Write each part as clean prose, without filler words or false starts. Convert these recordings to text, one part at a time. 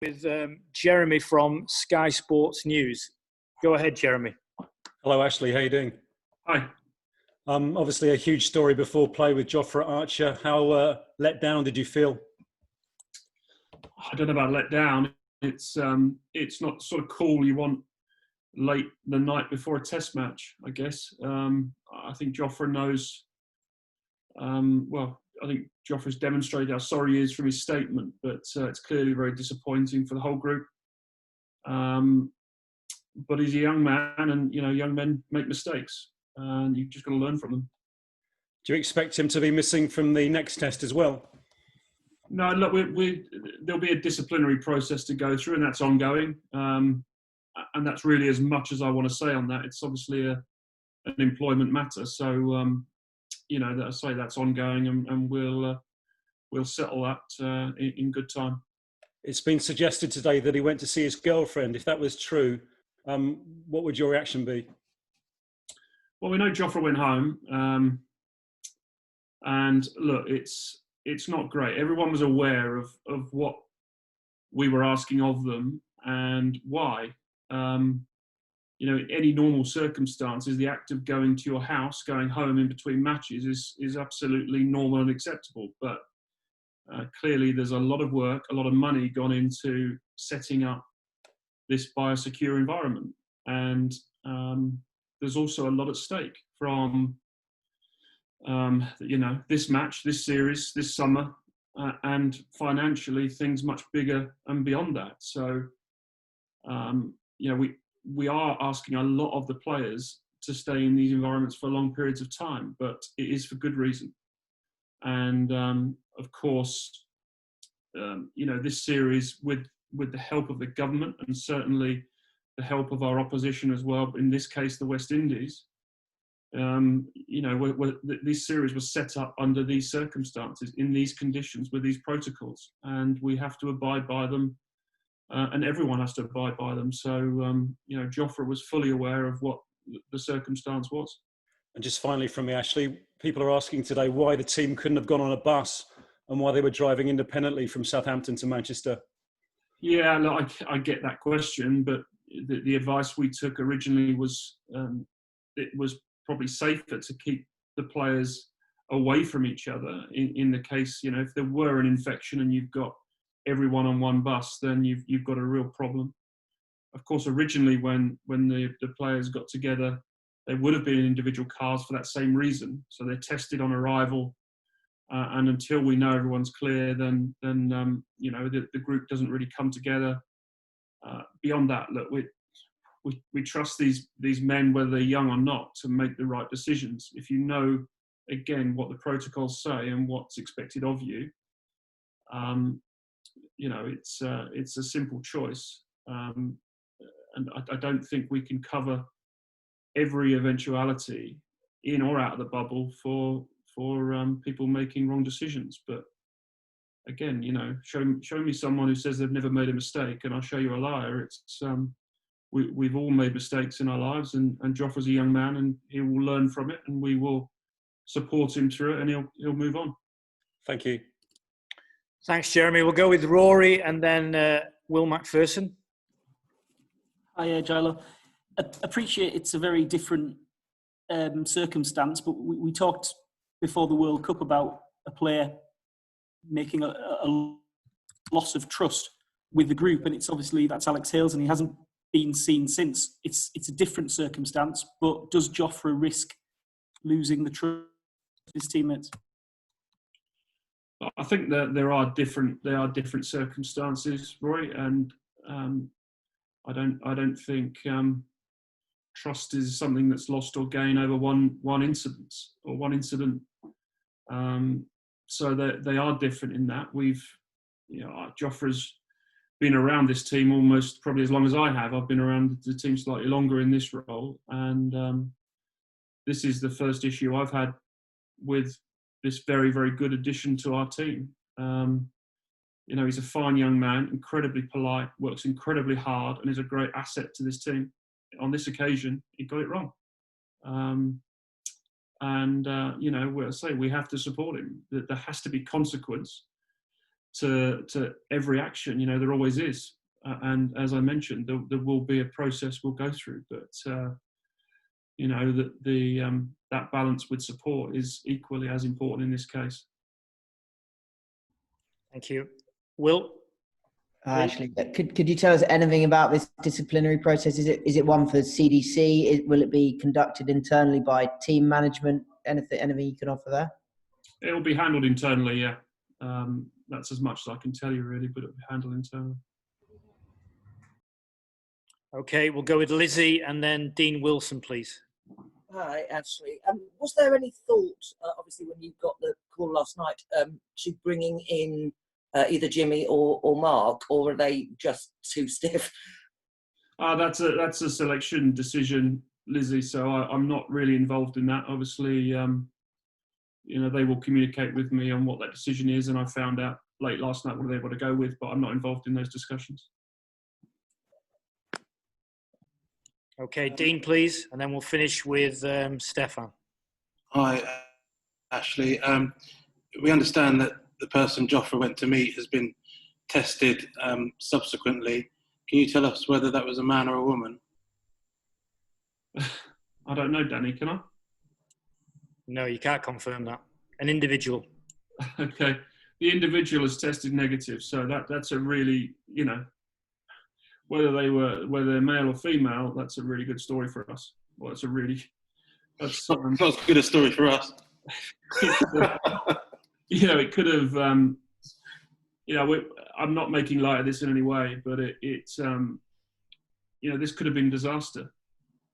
with Jeremy from Sky Sports News. Go ahead, Jeremy. Hello, Ashley. How are you doing? Hi. Obviously, a huge story before play with Jofra Archer. How let down did you feel? I don't know about let down. It's not sort of cool you want late the night before a test match, I guess. I think Jofra knows. I think Jofra's demonstrated how sorry he is from his statement, but it's clearly very disappointing for the whole group. But he's a young man, and young men make mistakes, and you've just got to learn from them. Do you expect him to be missing from the next test as well? No, look, there'll be a disciplinary process to go through, and that's ongoing. And that's really as much as I want to say on that. It's obviously an employment matter, so I say that's ongoing, and we'll settle that in good time. It's been suggested today that he went to see his girlfriend. If that was true, what would your reaction be? Well, we know Jofra went home, and look, it's not great. Everyone was aware of what we were asking of them and why. Any normal circumstances, the act of going to your house, going home in between matches is absolutely normal and acceptable. But clearly there's a lot of work, a lot of money gone into setting up this biosecure environment. And there's also a lot at stake from, this match, this series, this summer, and financially things much bigger and beyond that. So, we are asking a lot of the players to stay in these environments for long periods of time, but it is for good reason. And of course, this series, with the help of the government and certainly the help of our opposition as well, in this case the West Indies, this series was set up under these circumstances, in these conditions, with these protocols, and we have to abide by them. And everyone has to abide by them. So, Jofra was fully aware of what the circumstance was. And just finally from me, Ashley, people are asking today why the team couldn't have gone on a bus and why they were driving independently from Southampton to Manchester. Yeah, look, I get that question, but the advice we took originally was it was probably safer to keep the players away from each other in the case, if there were an infection and you've got everyone on one bus, then you've got a real problem. Of course, originally when the players got together, they would have been in individual cars for that same reason. So they're tested on arrival, and until we know everyone's clear, then the group doesn't really come together. Beyond that, look, we trust these men, whether they're young or not, to make the right decisions. If you know, again, what the protocols say and what's expected of you, it's a simple choice, and I don't think we can cover every eventuality in or out of the bubble for people making wrong decisions. But again, show me someone who says they've never made a mistake, and I'll show you a liar. It's we've all made mistakes in our lives, and Jofra's a young man, and he will learn from it, and we will support him through it, and he'll move on. Thank you. Thanks, Jeremy. We'll go with Rory and then Will Macpherson. Hi, Gilo. I appreciate it's a very different circumstance, but we talked before the World Cup about a player making a loss of trust with the group, and it's obviously that's Alex Hales, and he hasn't been seen since. It's a different circumstance, but does Jofra risk losing the trust of his teammates? I think that there are different circumstances, Roy, and I don't think trust is something that's lost or gained over one incident or one incident. So they are different in that. Jofra's been around this team almost probably as long as I have. I've been around the team slightly longer in this role, and this is the first issue I've had with this very, very good addition to our team. He's a fine young man, incredibly polite, works incredibly hard, and is a great asset to this team. On this occasion, he got it wrong. We have to support him. There has to be consequence. to every action. There always is. And as I mentioned, there will be a process we'll go through, but that balance with support is equally as important in this case. Thank you. Will? Ashley, could you tell us anything about this disciplinary process? Is it one for CDC? Will it be conducted internally by team management? Anything you can offer there? It will be handled internally, yeah. That's as much as I can tell you, really, but it will be handled internally. Okay, we'll go with Lizzie and then Dean Wilson, please. Hi, Ashley. Was there any thought, obviously, when you got the call last night, to bringing in either Jimmy or Mark, or are they just too stiff? That's a selection decision, Lizzie. So I'm not really involved in that. Obviously, they will communicate with me on what that decision is, and I found out late last night what they want to go with, but I'm not involved in those discussions. Okay, Dean, please, and then we'll finish with Stefan. Hi, Ashley. We understand that the person Jofra went to meet has been tested subsequently. Can you tell us whether that was a man or a woman? I don't know, Danny, can I? No, you can't confirm that. An individual. Okay. The individual is tested negative, so that's a really, whether they're male or female, that's a really good story for us. Well, that's not as good a story for us. It could have, I'm not making light of this in any way, but this could have been disaster.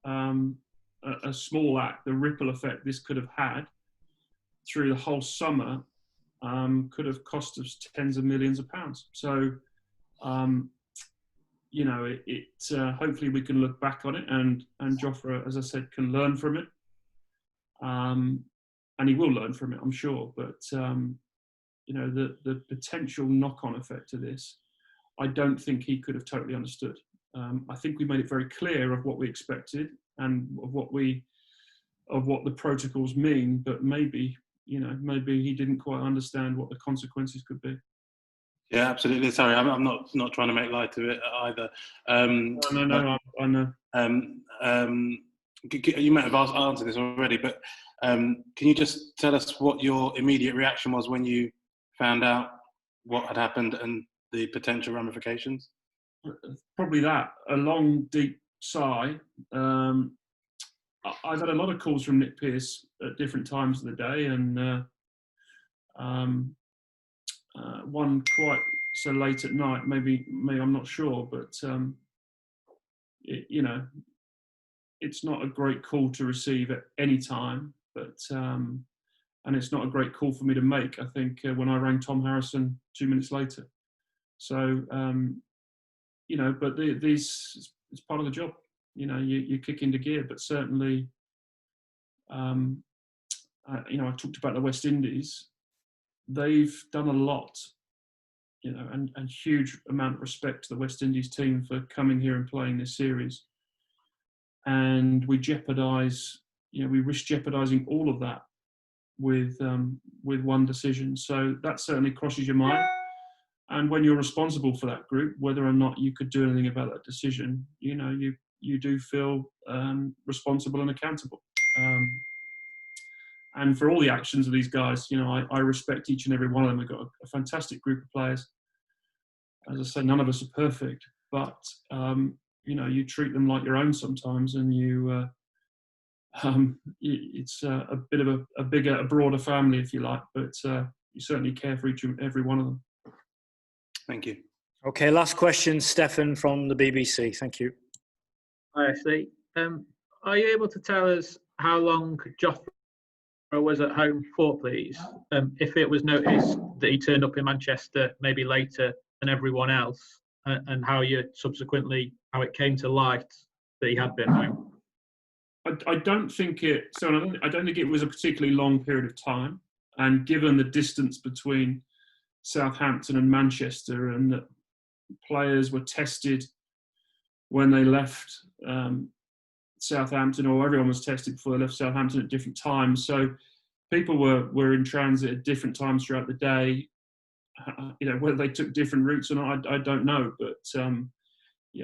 A small act, the ripple effect this could have had through the whole summer could have cost us tens of millions of pounds. So, hopefully we can look back on it, and Jofra, as I said, can learn from it. And he will learn from it, I'm sure. But, the potential knock-on effect of this, I don't think he could have totally understood. I think we made it very clear of what we expected and of what the protocols mean, but maybe he didn't quite understand what the consequences could be. Yeah, absolutely. Sorry, I'm not trying to make light of it either. No, I know. You might have answered this already, but can you just tell us what your immediate reaction was when you found out what had happened and the potential ramifications? Probably that, a long, deep sigh. I've had a lot of calls from Nick Pearce at different times of the day, and one quite so late at night, maybe I'm not sure, but it's not a great call to receive at any time, but and it's not a great call for me to make, I think, when I rang Tom Harrison 2 minutes later. So but it's part of the job. You kick into gear, but certainly I talked about the West Indies. They've done a lot, and huge amount of respect to the West Indies team for coming here and playing this series. And we risk jeopardising all of that with one decision. So that certainly crosses your mind. And when you're responsible for that group, whether or not you could do anything about that decision, you do feel responsible and accountable. And for all the actions of these guys, I respect each and every one of them. We've got a fantastic group of players. As I say, none of us are perfect, but you treat them like your own sometimes, and it's a bit of a broader family, if you like, but you certainly care for each and every one of them. Thank you. Okay, last question, Stefan from the BBC. Thank you. Hi, Ashley. Are you able to tell us how long Jofra was at home for, please? If it was noticed that he turned up in Manchester maybe later than everyone else, and how it came to light that he had been home? I don't think it was a particularly long period of time, and given the distance between Southampton and Manchester, and that players were tested when they left Southampton, or everyone was tested before they left Southampton at different times. So people were in transit at different times throughout the day. whether they took different routes or not, I don't know. But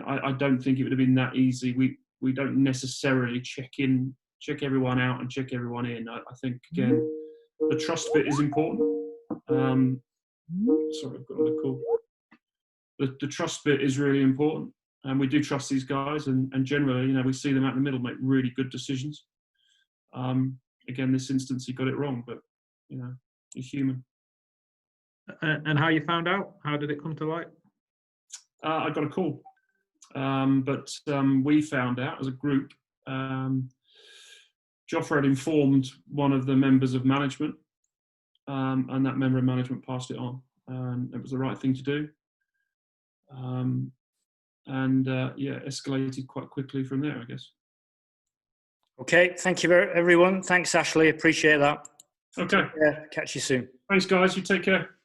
I don't think it would have been that easy. We don't necessarily check everyone out and check everyone in. I think, again, the trust bit is important. Sorry, I've got another call. The trust bit is really important, and we do trust these guys, and generally, we see them out in the middle make really good decisions. Again, this instance, he got it wrong, but he's human. And how you found out? How did it come to light? I got a call, but we found out as a group. Jofra had informed one of the members of management, and that member of management passed it on. It was the right thing to do, escalated quite quickly from there, I guess. Okay, thank you, everyone. Thanks, Ashley. Appreciate that. Okay. Yeah, catch you soon. Thanks, guys. You take care.